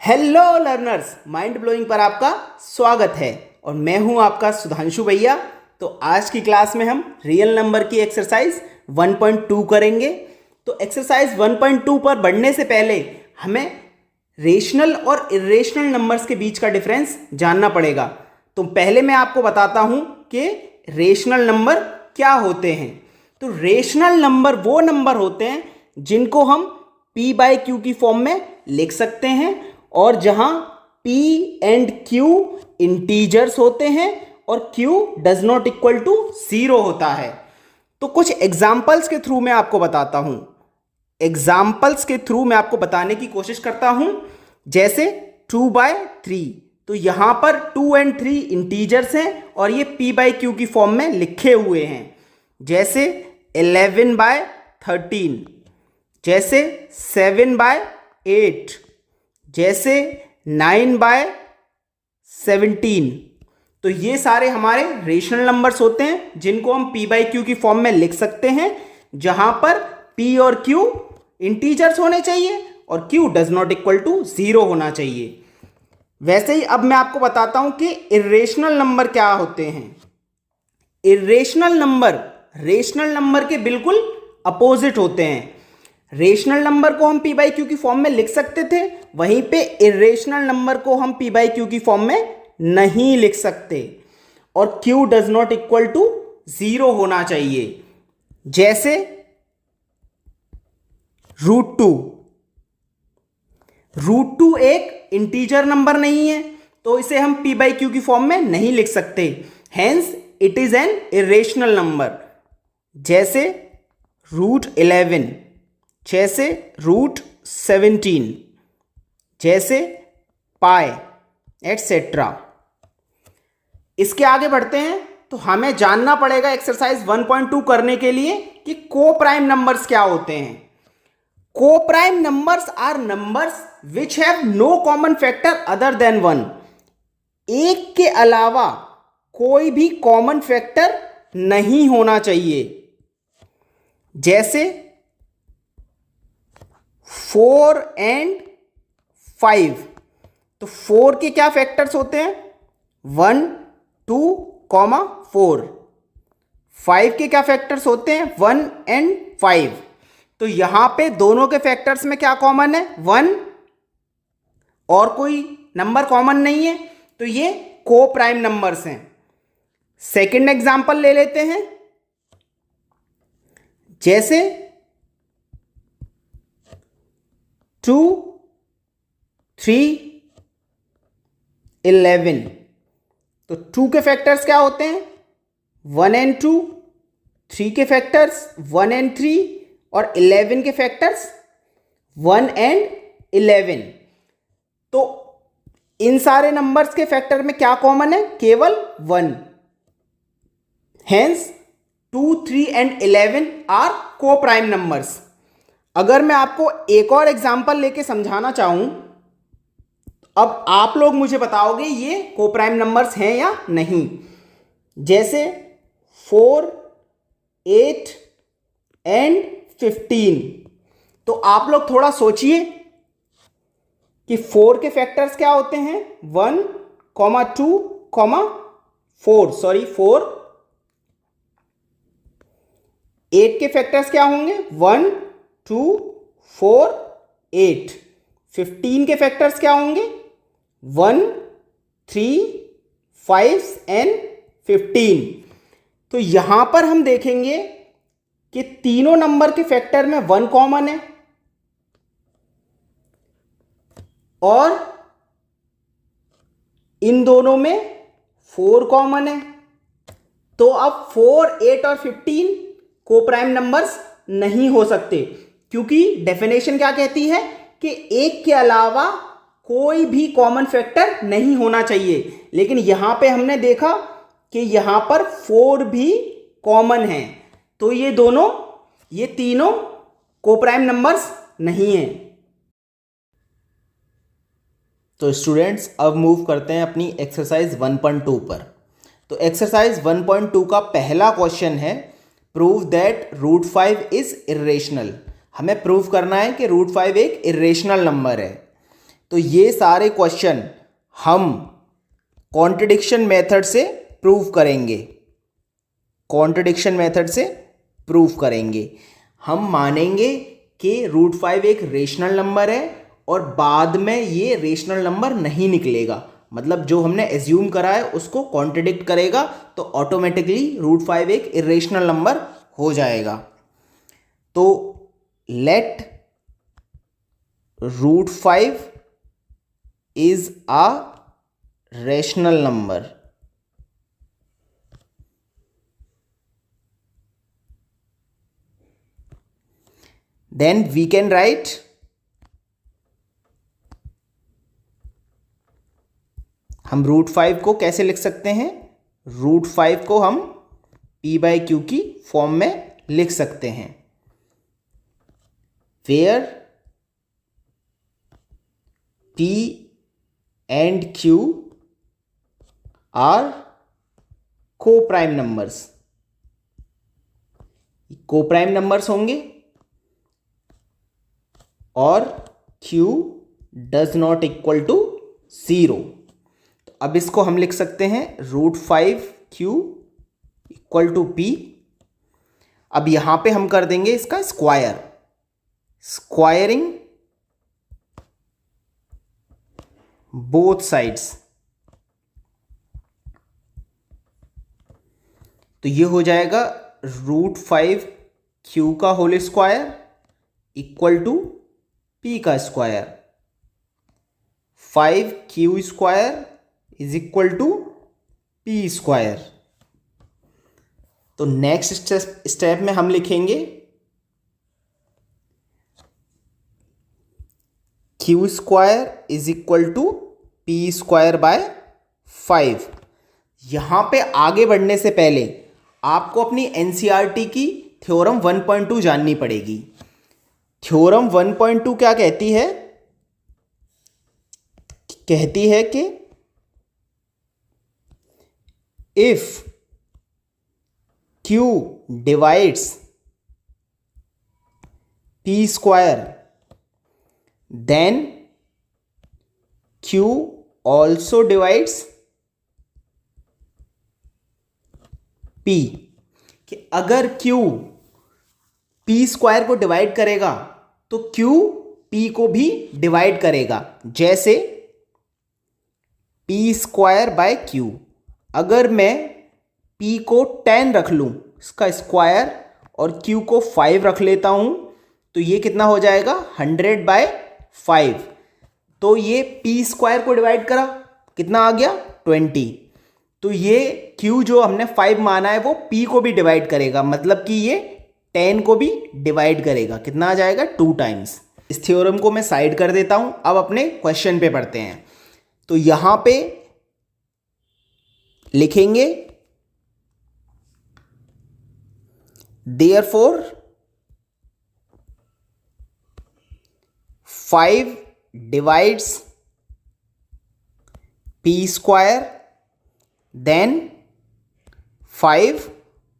Hello learners, mind blowing पर आपका स्वागत है और मैं हूं आपका सुधांशु भैया। तो आज की क्लास में हम रियल नंबर की एक्सरसाइज 1.2 करेंगे। तो एक्सरसाइज 1.2 पर बढ़ने से पहले हमें रेशनल और इर्रेशनल नंबर्स के बीच का डिफरेंस जानना पड़ेगा। तो पहले मैं आपको बताता हूं कि रेशनल नंबर क्या होते हैं। तो रेशनल नंबर वो नंबर होते हैं जिनको हम p/q की फॉर्म में लिख सकते हैं और जहां p एंड q इंटीजर्स होते हैं और q does not equal to 0 होता है। तो कुछ एग्जाम्पल्स के थ्रू मैं आपको बताता हूं। एग्जाम्पल्स के थ्रू मैं आपको बताने की कोशिश करता हूं। जैसे 2/3, तो यहां पर 2 एंड 3 इंटीजर्स हैं और ये p/q की फॉर्म में लिखे हुए हैं। जैसे 11/13, जैसे 7/8, जैसे 9/17। तो ये सारे हमारे रेशनल नंबर्स होते हैं जिनको हम p/q की फॉर्म में लिख सकते हैं, जहां पर p और q इंटीजर्स होने चाहिए और q does not equal to 0 होना चाहिए। वैसे ही अब मैं आपको बताता हूं कि इर्रेशनल नंबर क्या होते हैं। इर्रेशनल नंबर रेशनल नंबर के बिल्कुल अपोजिट होते हैं। रेशनल नंबर को हम p/q की फॉर्म में लिख सकते थे, वहीं पे इर्रेशनल नंबर को हम p/q की फॉर्म में नहीं लिख सकते और q does not equal to 0 होना चाहिए। जैसे √2, √2 एक इंटीजर नंबर नहीं है तो इसे हम p/q की फॉर्म में नहीं लिख सकते, hence it is an irrational number. जैसे √11, जैसे √17, जैसे पाई एटसेट्रा। इसके आगे बढ़ते हैं तो हमें जानना पड़ेगा एक्सरसाइज 1.2 करने के लिए कि को प्राइम नंबर्स क्या होते हैं। को prime numbers are numbers which have no common factor other than 1। एक के अलावा कोई भी कॉमन फैक्टर नहीं होना चाहिए। जैसे 4 एंड 5, तो 4 के क्या फैक्टर्स होते हैं 1, 2, 4। 5 के क्या फैक्टर्स होते हैं 1 एंड 5। तो यहां पे दोनों के फैक्टर्स में क्या कॉमन है 1 और कोई नंबर कॉमन नहीं है, तो ये को प्राइम नंबर्स हैं। सेकंड एग्जांपल ले लेते हैं। जैसे 2, 3, 11, तो 2 के फैक्टर्स क्या होते हैं 1 एंड 2, 3 के फैक्टर्स 1 एंड 3 और 11 के फैक्टर्स 1 एंड 11। तो इन सारे नंबर्स के फैक्टर में क्या कॉमन है केवल 1, हेंस 2, 3 एंड 11 आर को प्राइम नंबर्स। अगर मैं आपको एक और एग्जांपल लेके समझाना चाहूं, अब आप लोग मुझे बताओगे ये को प्राइम नंबर्स हैं या नहीं। जैसे 4, 8 एंड 15, तो आप लोग थोड़ा सोचिए कि 4 के फैक्टर्स क्या होते हैं 1, 2, 4, सॉरी 4। 8 के फैक्टर्स क्या होंगे 1, 2, 4, 8। 15 के फैक्टर्स क्या होंगे 1, 3, 5 एंड 15। तो यहां पर हम देखेंगे कि तीनों नंबर के फैक्टर में 1 कॉमन है और इन दोनों में 4 कॉमन है। तो अब 4, 8 और 15 को प्राइम नंबर्स नहीं हो सकते, क्योंकि डेफिनेशन क्या कहती है कि एक के अलावा कोई भी कॉमन फैक्टर नहीं होना चाहिए। लेकिन यहां पे हमने देखा कि यहां पर 4 भी कॉमन है, तो ये तीनों को प्राइम नंबर्स नहीं है। तो स्टूडेंट्स अब मूव करते हैं अपनी एक्सरसाइज 1.2 पर। तो एक्सरसाइज 1.2 का पहला क्वेश्चन है प्रूव दैट √5 इज इर्रेशनल। हमें प्रूव करना है कि √5 एक इर्रेशनल नंबर है। तो ये सारे क्वेश्चन हम कॉन्ट्रडिक्शन मेथड से प्रूव करेंगे, कॉन्ट्रडिक्शन मेथड से प्रूव करेंगे। हम मानेंगे कि √5 एक रेशनल नंबर है और बाद में ये रेशनल नंबर नहीं निकलेगा, मतलब जो हमने एज्यूम करा है उसको कॉन्ट्रडिक्ट करेगा, तो ऑटोमेटिकली √5 एक इरेशनल नंबर हो जाएगा। तो let √5 is a rational number. Then we can write हम √5 को कैसे लिख सकते हैं? √5 को हम p/q की फॉर्म में लिख सकते हैं, where p and q are coprime numbers. Coprime numbers होंगे और q does not equal to 0। तो अब इसको हम लिख सकते हैं √5q इक्वल टू p। अब यहां पे हम कर देंगे इसका स्क्वायर, स्क्वायरिंग बोथ साइड्स। तो ये हो जाएगा √5q का whole square equal to p का square. 5q square is equal to p square. तो नेक्स्ट स्टेप में हम लिखेंगे q square is equal to p square by 5। यहां पे आगे बढ़ने से पहले आपको अपनी एनसीईआरटी की थ्योरम 1.2 जाननी पड़ेगी। थ्योरम 1.2 क्या कहती है? कहती है कि if q divides p square then q also divides p। कि अगर q p स्क्वायर को डिवाइड करेगा तो q p को भी डिवाइड करेगा। जैसे p स्क्वायर बाय q, अगर मैं p को 10 रख लूं इसका स्क्वायर और q को 5 रख लेता हूं तो ये कितना हो जाएगा 100/5। तो ये p स्क्वायर को डिवाइड करा, कितना आ गया 20। तो ये q जो हमने 5 माना है वो p को भी डिवाइड करेगा, मतलब कि ये 10 को भी डिवाइड करेगा। कितना आ जाएगा 2 टाइम्स। इस थ्योरम को मैं साइड कर देता हूं, अब अपने क्वेश्चन पे पढ़ते हैं। तो यहां पे लिखेंगे therefore 5 divides p square then 5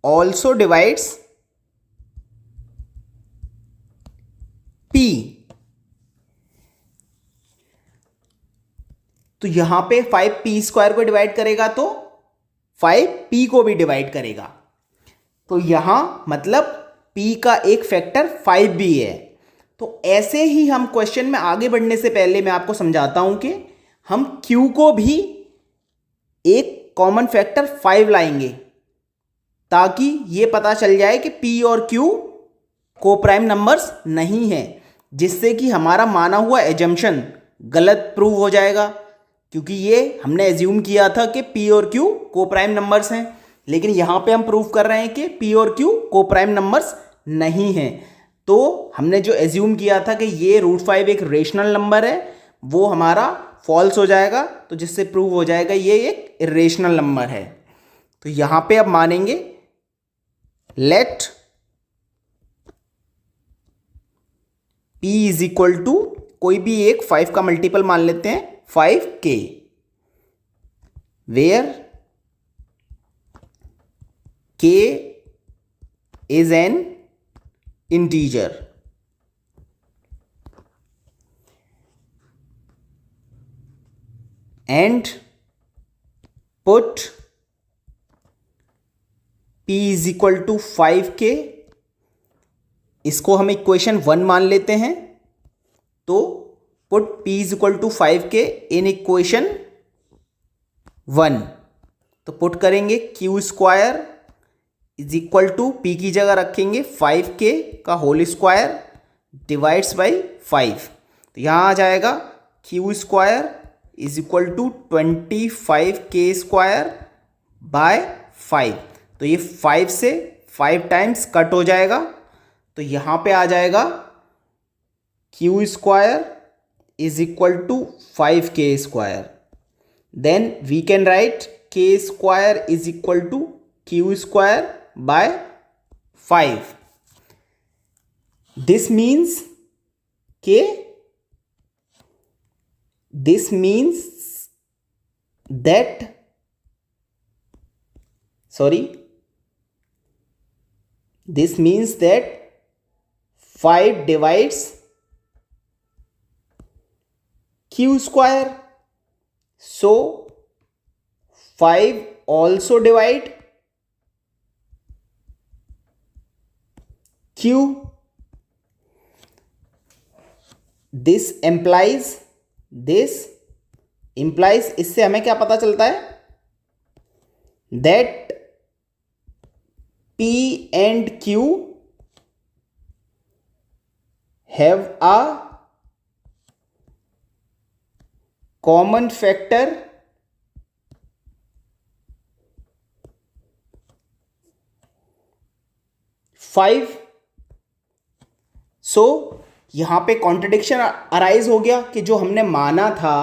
also divides p। तो यहां पे 5 p स्क्वायर को डिवाइड करेगा तो 5 p को भी डिवाइड करेगा। तो यहां मतलब p का एक फैक्टर 5 भी है। तो ऐसे ही हम क्वेश्चन में आगे बढ़ने से पहले मैं आपको समझाता हूं कि हम q को भी एक कॉमन फैक्टर 5 लाएंगे ताकि ये पता चल जाए कि p और q को प्राइम नंबर्स नहीं है, जिससे कि हमारा माना हुआ एजम्पशन गलत प्रूव हो जाएगा। क्योंकि ये हमने एज्यूम किया था कि p और q को प्राइम नंबर्स हैं, लेकिन यहां पे हम प्रूव कर रहे हैं कि p और q को प्राइम नंबर्स नहीं हैं। तो हमने जो एज्यूम किया था कि ये √5 एक रेशनल नंबर है वो हमारा फॉल्स हो जाएगा, तो जिससे प्रूव हो जाएगा ये एक इरेशनल नंबर है। तो यहां पे अब मानेंगे let p is equal to कोई भी एक 5 का मल्टीपल मान लेते हैं 5k, where k is an integer. And put p is equal to 5k, इसको हम इक्वेशन 1 मान लेते हैं। तो put p is equal to 5k in equation 1। तो पुट करेंगे q square is equal to p की जगह रखेंगे 5k का होल स्क्वायर डिवाइड्स बाई 5। तो यहाँ आ जाएगा q square is equal to 25k square by 5। तो ये 5 से 5 टाइम्स कट हो जाएगा। तो यहाँ पे आ जाएगा q square is equal to 5k square. Then we can write k square is equal to q square by 5। This means that this means that 5 divides q square, so 5 also divide q. This implies इससे हमें क्या पता चलता है, that p and q have a common factor five. So यहाँ पे contradiction arise हो गया कि जो हमने माना था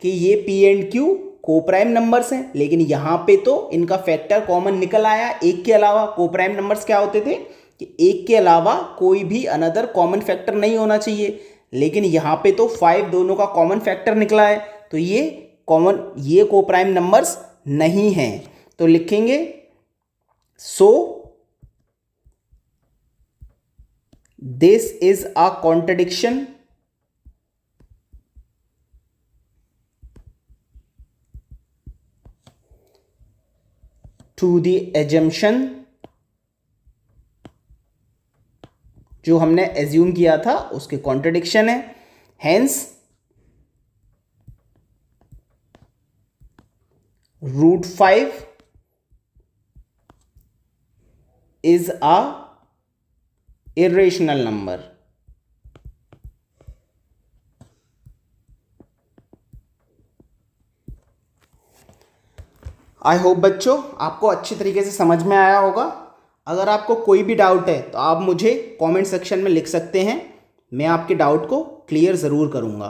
कि ये P and Q coprime numbers हैं, लेकिन यहाँ पे तो इनका फैक्टर कॉमन निकल आया। एक के अलावा कोप्राइम नंबर्स क्या होते थे कि एक के अलावा कोई भी अनदर कॉमन फैक्टर नहीं होना चाहिए, लेकिन यहाँ पे तो 5 दोनों का कॉमन फैक्टर निकला है। तो ये कोप्राइम नंबर्स नहीं हैं। तो लिखेंगे so this is a contradiction to the assumption, जो हमने एज्यूम किया था उसके कॉन्ट्रडिक्शन है। Hence √5 is a irrational number। I hope बच्चों आपको अच्छी तरीके से समझ में आया होगा। अगर आपको कोई भी डाउट है तो आप मुझे कमेंट सेक्शन में लिख सकते हैं, मैं आपके डाउट को क्लियर ज़रूर करूँगा।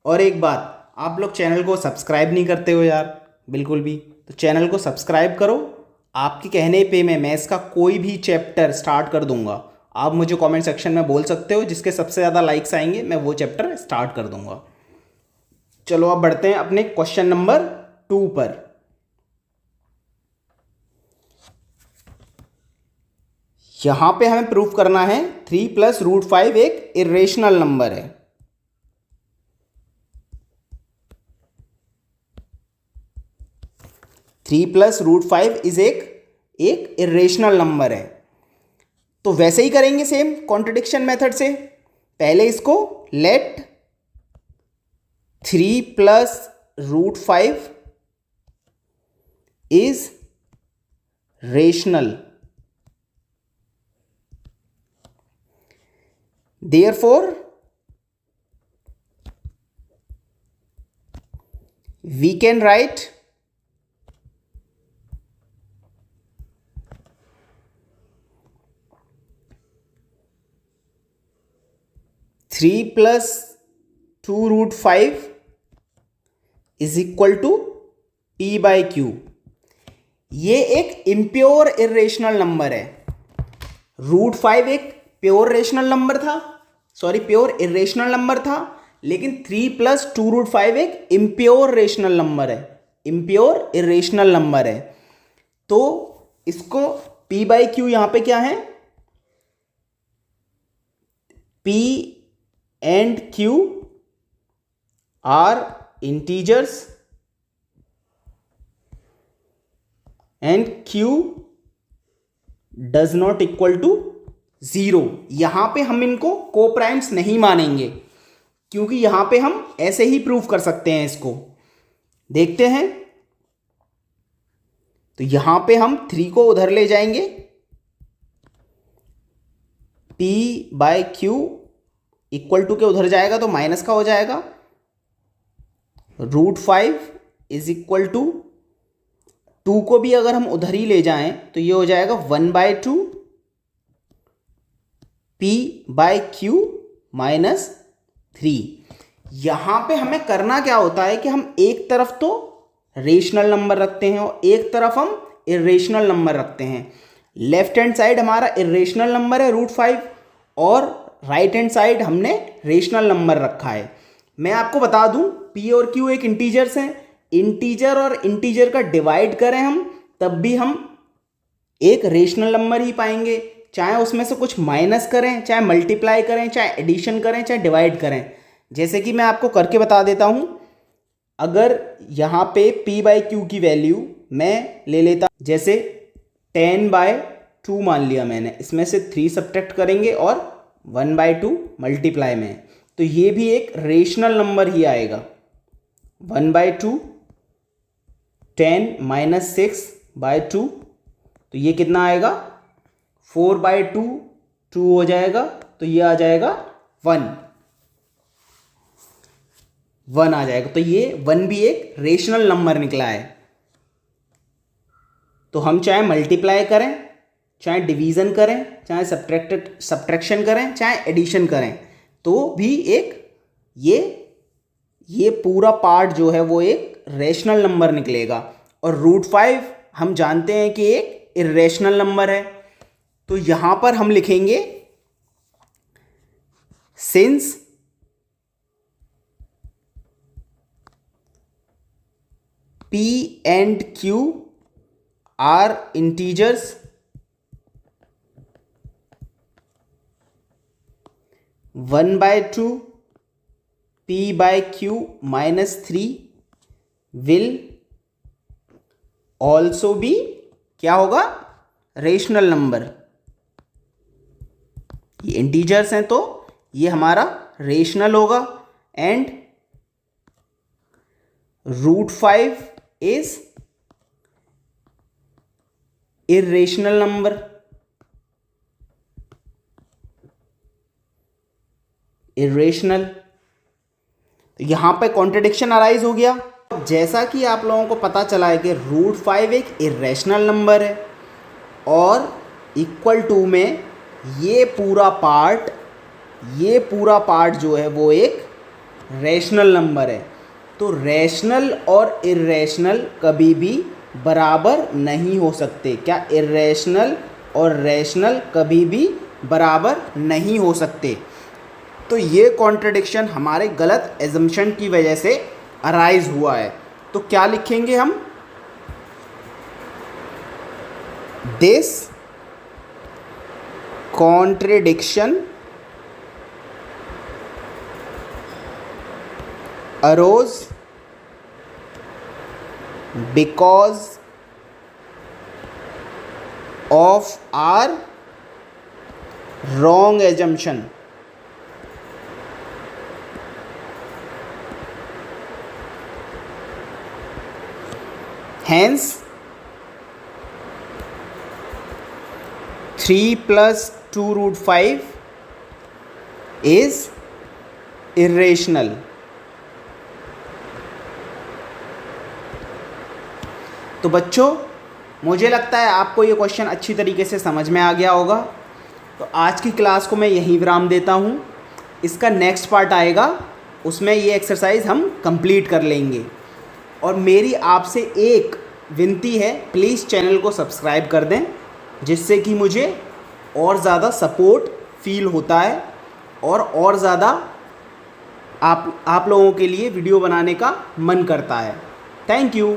और एक बात, आप लोग चैनल को सब्सक्राइब नहीं करते हो यार बिल्कुल भी, तो चैनल को सब्सक्राइब करो। आपके कहने पे मैं मैथ्स का कोई भी चैप्टर स्टार्ट कर दूंगा। आप मुझे कमेंट सेक्शन में बोल सकते हो, जिसके सबसे ज़्यादा लाइक्स आएंगे मैं वो चैप्टर स्टार्ट कर दूंगा। चलो अब बढ़ते हैं अपने क्वेश्चन नंबर 2 पर। यहाँ पे हमें प्रूफ करना है 3 + √5 एक इरेशनल नंबर है। थ्री प्लस √5 इज एक इरेशनल नंबर है। तो वैसे ही करेंगे सेम कॉन्ट्रडिक्शन मेथड से। पहले इसको let 3 + √5 is rational, therefore we can write 3 + 2√5 is equal to p/q। ये एक इम्प्योर इरेशनल नंबर है। √5 एक प्योर रेशनल नंबर था, प्योर इरेशनल नंबर था, लेकिन 3 + 2√5 एक इम्प्योर रेशनल नंबर है, इम्प्योर इरेशनल नंबर है। तो इसको p/q यहां पे क्या है, p and q are integers and q does not equal to 0। यहां पे हम इनको कोप्राइम्स नहीं मानेंगे, क्योंकि यहां पे हम ऐसे ही प्रूव कर सकते हैं इसको। देखते हैं, तो यहां पे हम 3 को उधर ले जाएंगे, p by q equal to के उधर जाएगा तो माइनस का हो जाएगा, √5 इज इक्वल टू 2 को भी अगर हम उधर ही ले जाएं तो ये हो जाएगा 1/2 p बाय क्यू माइनस 3। यहां पे हमें करना क्या होता है कि हम एक तरफ तो रेशनल नंबर रखते हैं और एक तरफ हम इरेशनल नंबर रखते हैं। लेफ्ट हैंड साइड हमारा इरेशनल नंबर है √5 और राइट हैंड साइड हमने रेशनल नंबर रखा है। मैं आपको बता दूं, p और q एक इंटीजर्स हैं। इंटीजर और इंटीजर का डिवाइड करें हम तब भी हम एक रेशनल नंबर ही पाएंगे, चाहे उसमें से कुछ माइनस करें, चाहे मल्टीप्लाई करें, चाहे एडिशन करें, चाहे डिवाइड करें। जैसे कि मैं आपको करके बता देता हूं, अगर यहाँ पे p बाई क्यू की वैल्यू मैं ले लेता, जैसे 10/2 मान लिया मैंने, इसमें से 3 सब्ट्रैक्ट करेंगे और 1/2 मल्टीप्लाई में, तो ये भी एक रेशनल नंबर ही आएगा। 1/2 10 माइनस 6/2, तो ये कितना आएगा 4/2, 2 हो जाएगा, तो ये आ जाएगा 1 आ जाएगा। तो ये 1 भी एक रेशनल नंबर निकला है। तो हम चाहे मल्टीप्लाई करें, चाहे डिवीज़न करें, चाहे सब्ट्रैक्शन करें, चाहे एडिशन करें, तो भी एक ये पूरा पार्ट जो है वो एक रेशनल नंबर निकलेगा। और √5 हम जानते हैं कि एक इरेशनल नंबर है, तो यहां पर हम लिखेंगे since p and q are integers, 1/2 p by q minus 3 will also be क्या होगा, रेशनल नंबर। ये इंटीजर्स हैं तो ये हमारा रेशनल होगा, and √5 is irrational number. Irrational, तो यहां पे कॉन्ट्रडिक्शन अराइज हो गया। जैसा कि आप लोगों को पता चला है कि √5 एक इरेशनल नंबर है और इक्वल टू में ये पूरा पार्ट जो है वो एक रेशनल नंबर है। तो रेशनल और इरेशनल कभी भी बराबर नहीं हो सकते। क्या इरेशनल और रेशनल कभी भी बराबर नहीं हो सकते। तो ये कॉन्ट्रडिक्शन हमारे गलत एजम्पशन की वजह से अराइज हुआ है। तो क्या लिखेंगे हम, this contradiction arose because of our wrong assumption. Hence 3 plus 2√5 is irrational. तो बच्चों, मुझे लगता है आपको ये क्वेश्चन अच्छी तरीके से समझ में आ गया होगा। तो आज की क्लास को मैं यहीं विराम देता हूँ। इसका नेक्स्ट पार्ट आएगा, उसमें ये एक्सरसाइज हम कंप्लीट कर लेंगे। और मेरी आपसे एक विनती है, प्लीज़ चैनल को सब्सक्राइब कर दें, जिससे कि मुझे और ज़्यादा सपोर्ट फील होता है और ज़्यादा आप लोगों के लिए वीडियो बनाने का मन करता है। Thank you.